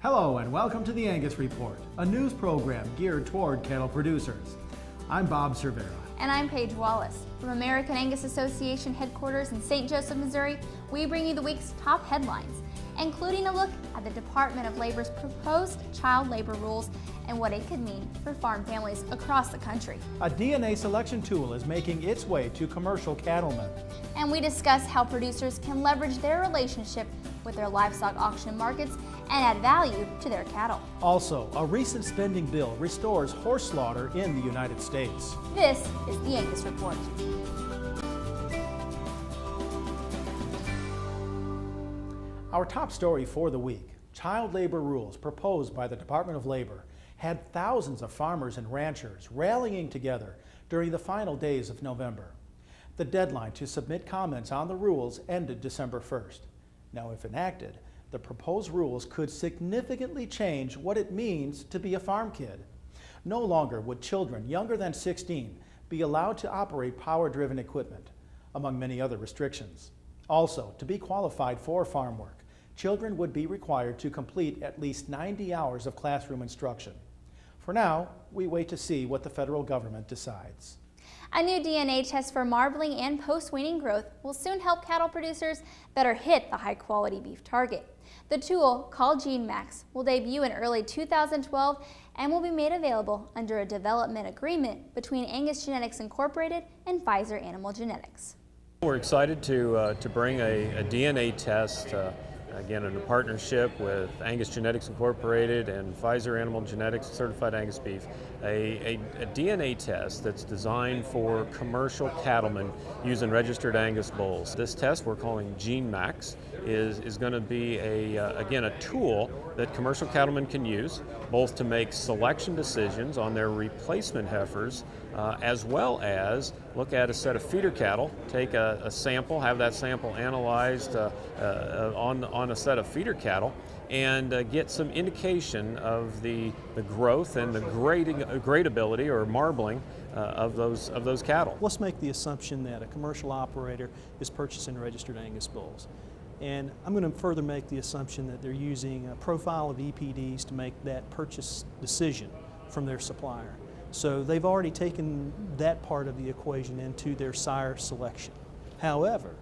Hello and welcome to the Angus Report, a news program geared toward cattle producers. I'm Bob Cervera. And I'm Paige Wallace. From American Angus Association headquarters in St. Joseph, Missouri, we bring you the week's top headlines, including a look at the Department of Labor's proposed child labor rules and what it could mean for farm families across the country. A DNA selection tool is making its way to commercial cattlemen. And we discuss how producers can leverage their relationship with their livestock auction markets and add value to their cattle. Also, a recent spending bill restores horse slaughter in the United States. This is the Angus Report. Our top story for the week, child labor rules proposed by the Department of Labor had thousands of farmers and ranchers rallying together during the final days of November. The deadline to submit comments on the rules ended December 1st. Now, if enacted, the proposed rules could significantly change what it means to be a farm kid. No longer would children younger than 16 be allowed to operate power-driven equipment, among many other restrictions. Also, to be qualified for farm work, children would be required to complete at least 90 hours of classroom instruction. For now, we wait to see what the federal government decides. A new DNA test for marbling and post-weaning growth will soon help cattle producers better hit the high-quality beef target. The tool, called GeneMax, will debut in early 2012 and will be made available under a development agreement between Angus Genetics Incorporated and Pfizer Animal Genetics. We're excited to bring a DNA test, again in a partnership with Angus Genetics Incorporated and Pfizer Animal Genetics Certified Angus Beef, a DNA test that's designed for commercial cattlemen using registered Angus bulls. This test we're calling GeneMax is going to be again a tool that commercial cattlemen can use both to make selection decisions on their replacement heifers as well as look at a set of feeder cattle, take a sample, have that sample analyzed on a set of feeder cattle, and get some indication of the growth and the gradability or marbling of those cattle. Let's make the assumption that a commercial operator is purchasing registered Angus bulls. And I'm going to further make the assumption that they're using a profile of EPDs to make that purchase decision from their supplier. So they've already taken that part of the equation into their sire selection. However,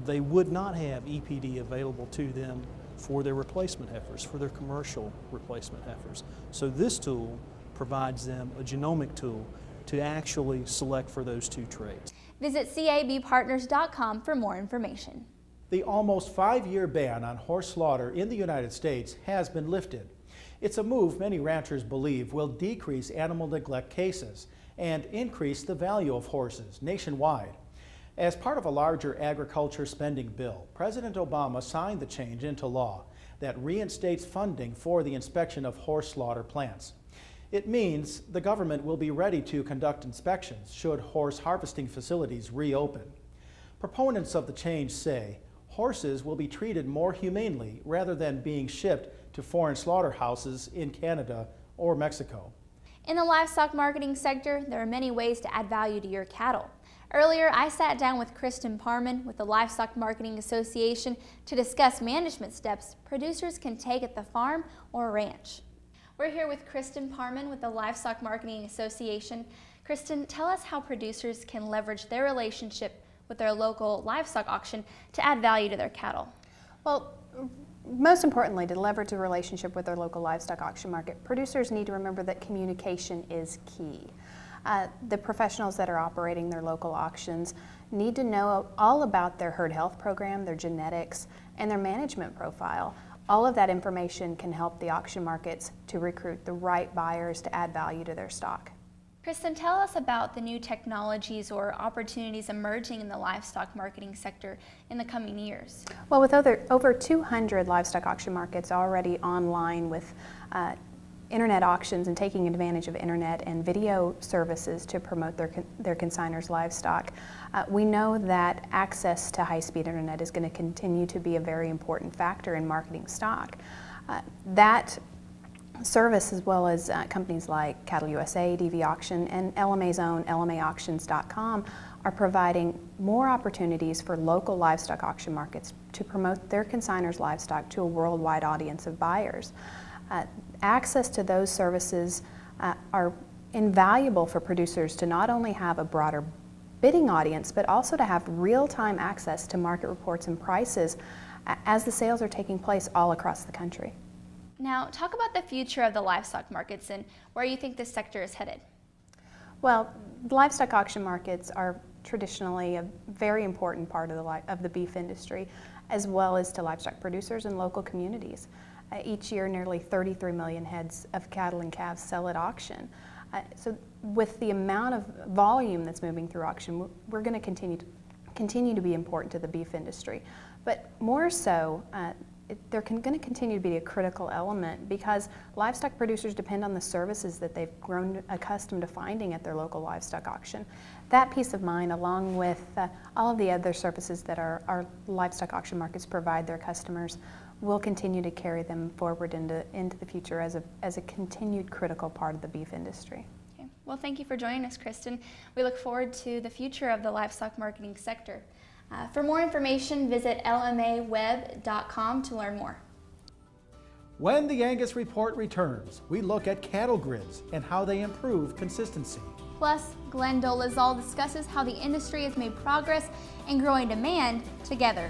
they would not have EPD available to them for their replacement heifers, for their commercial replacement heifers. So this tool provides them a genomic tool to actually select for those two traits. Visit cabpartners.com for more information. The almost 5-year ban on horse slaughter in the United States has been lifted. It's a move many ranchers believe will decrease animal neglect cases and increase the value of horses nationwide. As part of a larger agriculture spending bill, President Obama signed the change into law that reinstates funding for the inspection of horse slaughter plants. It means the government will be ready to conduct inspections should horse harvesting facilities reopen. Proponents of the change say horses will be treated more humanely rather than being shipped to foreign slaughterhouses in Canada or Mexico. In the livestock marketing sector, there are many ways to add value to your cattle. Earlier, I sat down with Kristen Parman with the Livestock Marketing Association to discuss management steps producers can take at the farm or ranch. We're here with Kristen Parman with the Livestock Marketing Association. Kristen, tell us how producers can leverage their relationship with their local livestock auction to add value to their cattle. Well, most importantly, to leverage a relationship with their local livestock auction market, producers need to remember that communication is key. The professionals that are operating their local auctions need to know all about their herd health program, their genetics, and their management profile. All of that information can help the auction markets to recruit the right buyers to add value to their stock. Kristen, tell us about the new technologies or opportunities emerging in the livestock marketing sector in the coming years. Well, with over 200 livestock auction markets already online with internet auctions and taking advantage of internet and video services to promote their consignors' livestock, we know that access to high-speed internet is going to continue to be a very important factor in marketing stock. That service, as well as companies like Cattle USA, DV Auction, and LMA's own LMAauctions.com, are providing more opportunities for local livestock auction markets to promote their consignors' livestock to a worldwide audience of buyers. Access to those services are invaluable for producers to not only have a broader bidding audience, but also to have real-time access to market reports and prices as the sales are taking place all across the country. Now, talk about the future of the livestock markets and where you think this sector is headed. Well, livestock auction markets are traditionally a very important part of the beef industry, as well as to livestock producers and local communities. Each year, nearly 33 million heads of cattle and calves sell at auction. So with the amount of volume that's moving through auction, we're going to continue to be important to the beef industry. But more so, they're going to continue to be a critical element because livestock producers depend on the services that they've grown accustomed to finding at their local livestock auction. That peace of mind, along with all of the other services that our livestock auction markets provide their customers, will continue to carry them forward into the future as a continued critical part of the beef industry. Okay. Well, thank you for joining us, Kristen. We look forward to the future of the livestock marketing sector. For more information, visit lmaweb.com to learn more. When the Angus Report returns, we look at cattle grids and how they improve consistency. Plus, Glenn Dolezal discusses how the industry has made progress in growing demand together.